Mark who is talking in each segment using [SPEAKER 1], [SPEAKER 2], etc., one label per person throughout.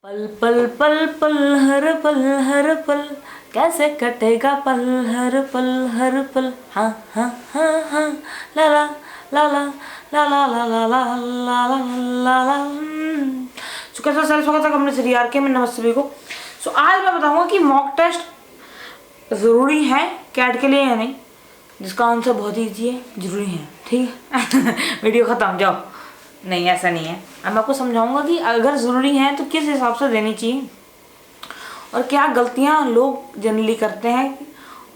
[SPEAKER 1] पल पल पल पल हर पल कैसे कटेगा पल हर पल हाँ हाँ हाँ हाँ ला ला ला ला ला ला ला ला ला ला ला ला। सो कैसा सारे स्वागत है अपने श्री आर के में। नमस्ते सभी को। सो आज मैं बताऊंगा कि मॉक टेस्ट ज़रूरी है कैट के लिए या नहीं, जिसका आंसर बहुत ईजी है, ज़रूरी है। ठीक है वीडियो ख़त्म, जाओ। नहीं, ऐसा नहीं है। अब मैं आपको समझाऊंगा कि अगर ज़रूरी है तो किस हिसाब से देनी चाहिए और क्या गलतियां लोग जनरली करते हैं।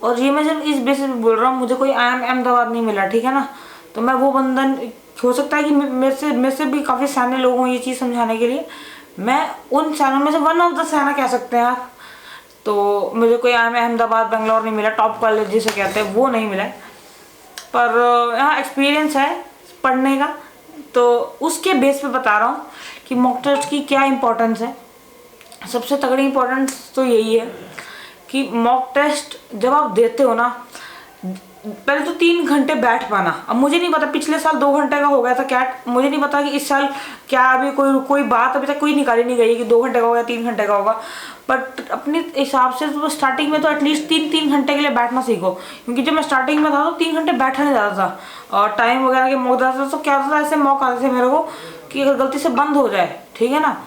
[SPEAKER 1] और ये मैं जब इस बेसिस पे बोल रहा हूँ, मुझे कोई अहमदाबाद नहीं मिला, ठीक है ना, तो मैं वो बंदा हो सकता है कि मेरे से भी काफ़ी सयाने लोग हों ये चीज़ समझाने के लिए। मैं उन सयानों में से वन ऑफ द सयाना कह सकते हैं आप। तो मुझे कोई अहमदाबाद बेंगलोर नहीं मिला, टॉप कॉलेज जिसे कहते हैं वो नहीं मिला, पर यहाँ एक्सपीरियंस है पढ़ने का, तो उसके बेस पे बता रहा हूँ कि मॉक टेस्ट की क्या इंपॉर्टेंस है। सबसे तगड़ी इंपॉर्टेंस तो यही है कि मॉक टेस्ट जब आप देते हो ना, पहले तो 3 घंटे बैठ पाना। अब मुझे नहीं पता, पिछले साल 2 घंटे का हो गया था कैट, मुझे नहीं पता कि इस साल क्या, अभी कोई बात अभी तक कोई निकाली नहीं गई कि 2 घंटे का होगा 3 घंटे का होगा। बट अपने हिसाब से तो स्टार्टिंग में तो एटलीस्ट 3 घंटे के लिए बैठना सीखो, क्योंकि जब मैं स्टार्टिंग में था तो 3 घंटे बैठा नहीं जाता था और टाइम वगैरह के मौका था। तो क्या होता था, ऐसे मौका आते थे मेरे को कि अगर गलती से बंद हो जाए, ठीक है ना,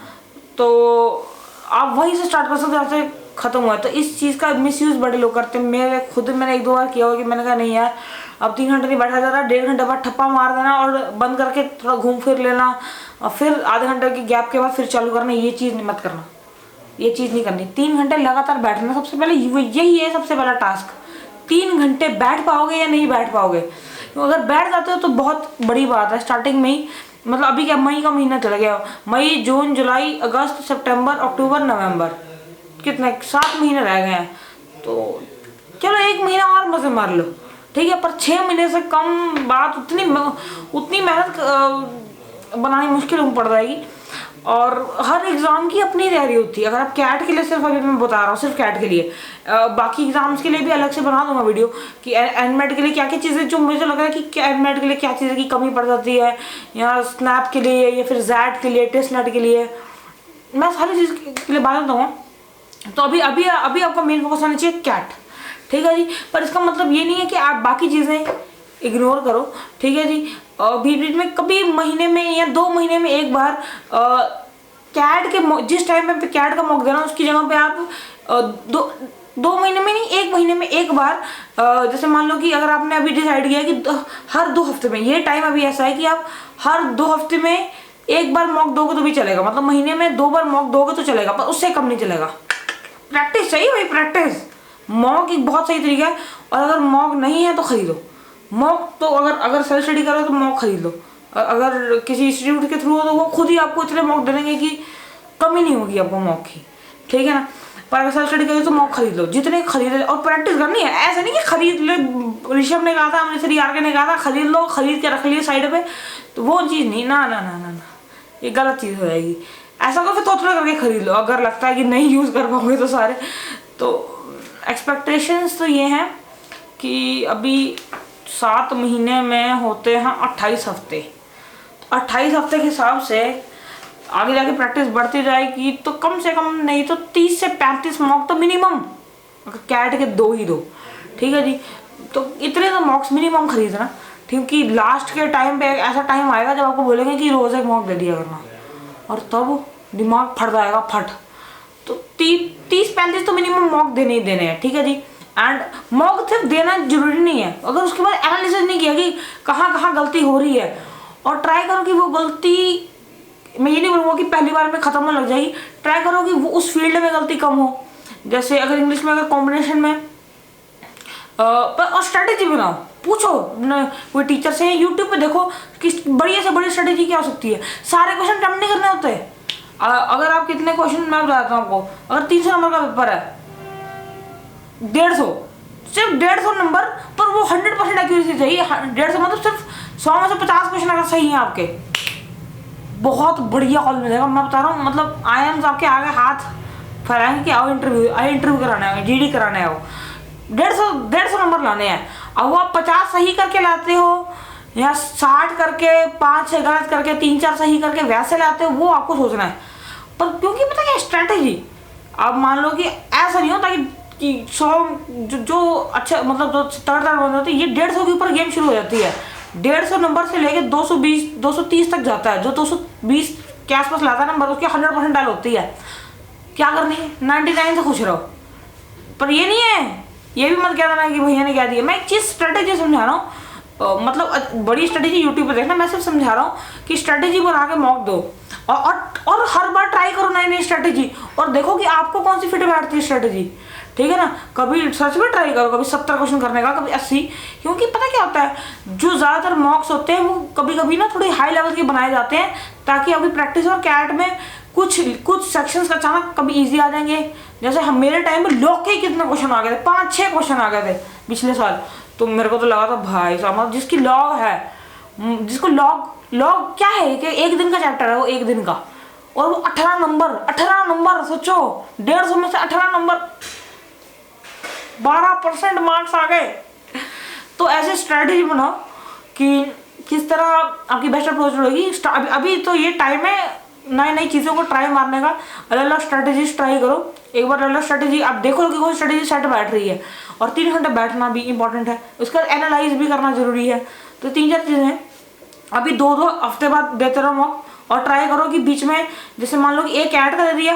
[SPEAKER 1] तो आप वहीं से स्टार्ट कर सकते हो, जैसे खत्म हुआ। तो इस चीज़ का मिसयूज़ बड़े लोग करते हैं। मैंने 1-2 बार किया हो कि मैंने कहा नहीं यार, अब 3 घंटे नहीं बैठा जा रहा, 1.5 घंटे बाद ठप्पा मार देना और बंद करके थोड़ा घूम फिर लेना और फिर आधे घंटे के गैप के बाद फिर चालू करना। ये चीज़ मत करना, ये चीज़ नहीं करनी। 3 घंटे लगातार बैठना, सबसे पहले यही है सबसे पहला टास्क। 3 घंटे बैठ पाओगे या नहीं बैठ पाओगे। तो अगर बैठ जाते हो तो बहुत बड़ी बात है। स्टार्टिंग में ही, मतलब अभी क्या मई का महीना चला गया, मई, जून, जुलाई, अगस्त, सितंबर, अक्टूबर, नवंबर, कितने 7 महीने रह गए हैं। तो चलो 1 महीना और मजे मार लो, ठीक है, पर 6 महीने से कम बात उतनी मेहनत बनानी मुश्किल पड़ जाएगी। और हर एग्ज़ाम की अपनी तैयारी होती है। अगर आप कैट के लिए, सिर्फ अभी मैं बता रहा हूँ सिर्फ कैट के लिए, बाकी एग्जाम्स के लिए भी अलग से बना दूंगा वीडियो कि एनमेट के लिए क्या क्या चीज़ें, जो मुझे लग रहा है कि एनमेट के लिए क्या चीज़ें की कमी पड़ जाती है, या स्नैप के लिए, या फिर जैट के लिए, टेस्ट नेट के लिए, मैं सारी चीज़ के लिए बात बताऊँगा। तो अभी आपका मेन फोकस होना चाहिए कैट, ठीक है जी। पर इसका मतलब ये नहीं है कि आप बाकी चीज़ें इग्नोर करो, ठीक है जी। बीच बीच में कभी महीने में या 2 महीने में एक बार कैट के जिस टाइम पे कैट का मॉक देना, उसकी जगह पे आप 2 महीने में नहीं, 1 महीने में एक बार, जैसे मान लो कि अगर आपने अभी डिसाइड किया कि हर 2 हफ्ते में, ये टाइम अभी ऐसा है कि आप हर 2 हफ्ते में एक बार मॉक दोगे तो भी चलेगा, मतलब महीने में 2 बार मॉक दोगे तो चलेगा, पर उससे कम नहीं चलेगा। प्रैक्टिस चाहिए भाई, प्रैक्टिस। मॉक एक बहुत सही तरीका है। और अगर मॉक नहीं है तो खरीदो मॉक। तो अगर सेल्फ स्टडी करो तो मॉक खरीद लो। अगर किसी इंस्टीट्यूट के थ्रू हो तो वो खुद ही आपको इतने मॉक दे देंगे कि कमी नहीं होगी आपको मॉक की, ठीक है ना। पर अगर सेल्फ स्टडी करो तो मॉक खरीद लो, जितने खरीद ले, और प्रैक्टिस करनी है। ऐसा नहीं कि खरीद ले, ऋषभ ने कहा था, हमने श्री आर के ने कहा था खरीद लो, खरीद के रख लिए साइड पे, तो वो चीज़ नहीं, ना ना ना ना ना, ये गलत चीज़ हो जाएगी। ऐसा करो फिर थोड़ा करके खरीद लो, अगर लगता है कि नहीं यूज़ कर पाओगे तो सारे। तो एक्सपेक्टेशंस तो ये हैं कि अभी 7 महीने में होते हैं 28 हफ्ते। 28 हफ्ते के हिसाब से आगे जाके प्रैक्टिस बढ़ती जाएगी, तो कम से कम नहीं तो 30 से 35 मॉक तो मिनिमम, अगर कैट के 2 ही दो, ठीक है जी। तो इतने तो मॉक्स मिनिमम खरीदना, क्योंकि लास्ट के टाइम पे ऐसा टाइम आएगा जब आपको बोलेंगे कि रोज़ एक मॉक दे दिया करना, और तब दिमाग फट जाएगा, फट। तो 30-35 तो मिनिमम मॉक देने ही देने हैं, ठीक है जी। एंड मॉक सिर्फ देना जरूरी नहीं है, अगर उसके बाद एनालिसिस नहीं किया कि कहाँ कहाँ गलती हो रही है, और ट्राई करो कि वो गलती, मैं ये नहीं बोलूँगा कि पहली बार में ख़त्म होने लग जाएगी, ट्राई करो कि वो उस फील्ड में गलती कम हो। जैसे अगर इंग्लिश में, अगर कॉम्बिनेशन में, और स्ट्रेटेजी बनाओ, पूछो कोई टीचर से, यूट्यूब पे देखो कि बढ़िया से बड़ी स्ट्रेटेजी क्या हो सकती है। सारे क्वेश्चन अटेम्प्ट नहीं करने होते। अगर आप कितने क्वेश्चन, मैं बताता हूँ आपको, अगर 300 नंबर का पेपर है, 150, सिर्फ 150 नंबर पर वो 100% एक्यूरेसी चाहिए। 150 मतलब सिर्फ 100 में से 50 क्वेश्चन अगर सही हैं आपके, बहुत बढ़िया कॉल मिलेगा। मैं बता रहा हूँ, मतलब आईएम्स आपके आगे हाथ फैलाएंगे कि आओ इंटरव्यू कराने आओ, जीडी कराने आओ। 150 नंबर लाने हैं। अब वो आप 50 सही करके लाते हो या 60 करके 5-6 गलत करके 3-4 सही करके वैसे लाते हो, वो आपको सोचना है। पर क्योंकि पता क्या, स्ट्रैटेजी। अब मान लो कि ऐसा नहीं होता कि 100 जो अच्छा मतलब जो तगड़ बंद होते हैं, ये 150 के ऊपर गेम शुरू हो जाती है। 150 नंबर से लेके 220 230 तक जाता है। जो 220 के आसपास लाता है नंबर, उसकी 100% डाल होती है। क्या करनी है, 99 से खुश रहो। पर ये नहीं है, ये भी मत कह देना कि भैया ने क्या दिया। मैं एक चीज़ स्ट्रेटेजी समझा रहा हूँ, मतलब बड़ी स्ट्रेटेजी यूट्यूब पे देखना, मैं सिर्फ समझा रहा हूँ कि स्ट्रेटेजी बना के मॉक दो और हर बार ट्राई करो नई नई स्ट्रेटेजी, और देखो कि आपको कौन सी फिट बैठती है स्ट्रेटेजी। ठीक है ना, कभी सच में ट्राई करो, कभी 70 क्वेश्चन करने का, कभी 80। क्योंकि पता क्या होता है, जो ज़्यादातर मॉक्स होते हैं वो कभी कभी ना थोड़ी हाई लेवल के बनाए जाते हैं, ताकि अभी प्रैक्टिस और कैट में कुछ सेक्शंस का अचानक कभी इजी आ जाएंगे। जैसे हम मेरे टाइम में लॉग के कितने क्वेश्चन आ गए थे, 5-6 क्वेश्चन आ गए थे पिछले साल। तो मेरे को तो लगा था भाई साहब, जिसकी लॉग है, जिसको लॉग क्या है कि एक दिन का चैप्टर है वो, एक दिन का, और वो 18 नंबर सोचो, 150 में से 18 नंबर, 12% मार्क्स आ गए। तो ऐसे स्ट्रेटेजी बनाओ कि किस तरह आपकी बेस्ट अप्रोच रहेगी। अभी तो ये टाइम है नई नई चीज़ों को ट्राई मारने का। अलग अलग स्ट्रेटेजीज ट्राई करो। एक बार अलग स्ट्रेटेजी आप देखो कि कोई स्ट्रेटेजी सेट बैठ रही है, और 3 घंटे बैठना भी इंपॉर्टेंट है, उसका एनालाइज भी करना जरूरी है। तो 3-4 चीज़ें हैं। अभी 2-2 हफ्ते बाद देते रहो मॉक, और ट्राई करो कि बीच में, जैसे मान लो कि एक कैट का दे दिया,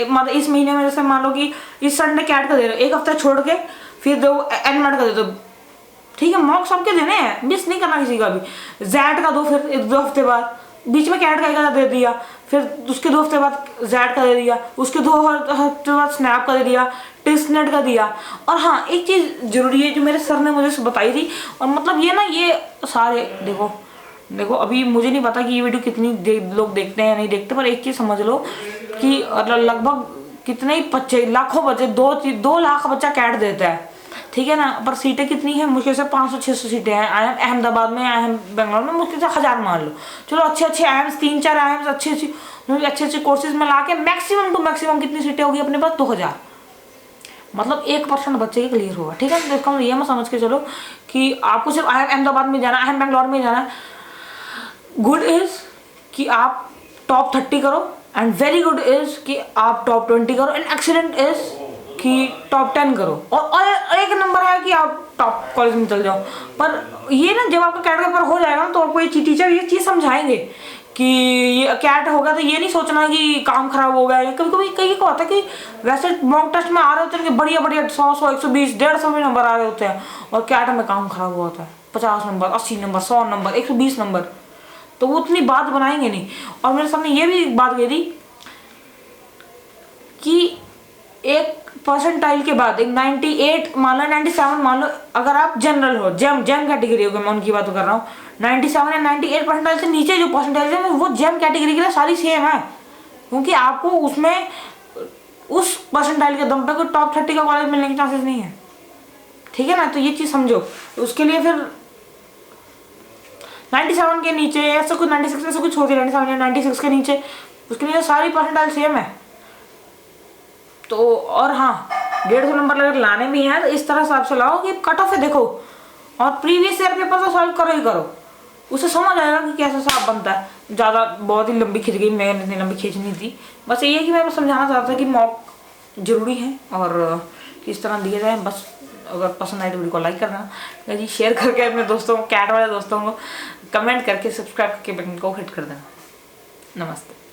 [SPEAKER 1] मतलब इस महीने में जैसे मान लो कि इस संडे कैट का दे रहे हो, एक हफ्ता छोड़ के फिर दो एनमेट का दे दो। ठीक है, मॉक सबके देने हैं, मिस नहीं करना किसी का भी। जैड का दो, फिर 2 हफ्ते बाद बीच में कैट का एक दे दिया, फिर उसके 2 हफ्ते बाद जैड का दे दिया, उसके 2 हफ्ते बाद स्नैप का दे दिया, टेस्टनेट का दिया। और हाँ, एक चीज़ जरूरी है जो मेरे सर ने मुझे बताई थी, और मतलब ये ना, ये सारे देखो अभी मुझे नहीं पता कि ये वीडियो कितनी लोग देखते हैं या नहीं देखते, पर एक चीज़ समझ लो कि लगभग कितने ही बच्चे, लाखों बच्चे, 2 लाख बच्चा कैट देता है। ठीक है ना, पर सीटें कितनी हैं, मुश्किल से 500-600 सीटें हैं। अहमदाबाद में, बेंगलोर में मुश्किल से 1000 मान लो। चलो अच्छे आईएम्स, 3-4 आईएम्स अच्छे कोर्सेज में ला के मैक्सिमम टू मैक्सिमम कितनी सीटें होगी अपने पास, 2000। मतलब 1% बच्चे ही क्लियर होगा। ठीक है, तो इसका ये मैं समझ के चलो कि आपको सिर्फ अहमदाबाद में जाना, बेंगलोर में जाना है। गुड इज कि आप टॉप 30 करो, एंड वेरी गुड इज कि आप टॉप 20 करो, एंड एक्सीलेंट इज कि टॉप 10 करो, और एक नंबर है कि आप टॉप कॉलेज में चल जाओ। पर ये ना, जब आपका कैट का पेपर हो जाएगा ना, तो आपको ये टीचर ये चीज़ समझाएंगे कि ये कैट होगा, तो ये नहीं सोचना कि काम खराब हो गया। कभी कभी कहीं को होता है कि वैसे मॉक टेस्ट में आ रहे होते हैं कि बढ़िया 100, 120, 150 भी नंबर आ रहे होते हैं, और कैट में काम खराब हुआ होता है, 50 नंबर, 80 नंबर, 100 नंबर, 120 नंबर। तो वो उतनी बात बनाएंगे नहीं। और मेरे सामने ये भी बात कही थी कि एक परसेंटाइल के बाद, एक 98 मान लो, 97 मान लो, अगर आप जनरल हो, जेम कैटेगरी हो, मैं उनकी बात कर रहा हूँ, 97 या 98 परसेंटाइल से नीचे जो परसेंटाइल है वो जेम कैटेगरी के लिए सारी सेम है, क्योंकि आपको उसमें उस परसेंटाइल के दम पे कोई टॉप 30 का कॉलेज मिलने के चांसेस नहीं है। ठीक है ना, तो ये चीज़ समझो। उसके लिए फिर 97 के नीचे ऐसा कुछ, 96 ऐसा कुछ होती है, 97 या 96 के नीचे, उसके लिए सारी परसेंटाइल सेम है। तो और हाँ, 150 नंबर अगर लाने भी हैं तो इस तरह से आप चलाओ कि कट ऑफ है देखो, और प्रीवियस ईयर पेपर तो सॉल्व करो ही करो, उससे समझ आएगा कि कैसा साफ बनता है। ज़्यादा बहुत ही लंबी खींच गई, मैं इतनी लंबी खींचनी थी। बस ये है कि मैं समझाना चाहता था कि मॉक जरूरी है और किस तरह दिए जाए। बस अगर पसंद आए तो वीडियो को लाइक करना जी, शेयर करके अपने दोस्तों को, कैट वाले दोस्तों को, कमेंट करके, सब्सक्राइब करके बटन को हिट कर देना। नमस्ते।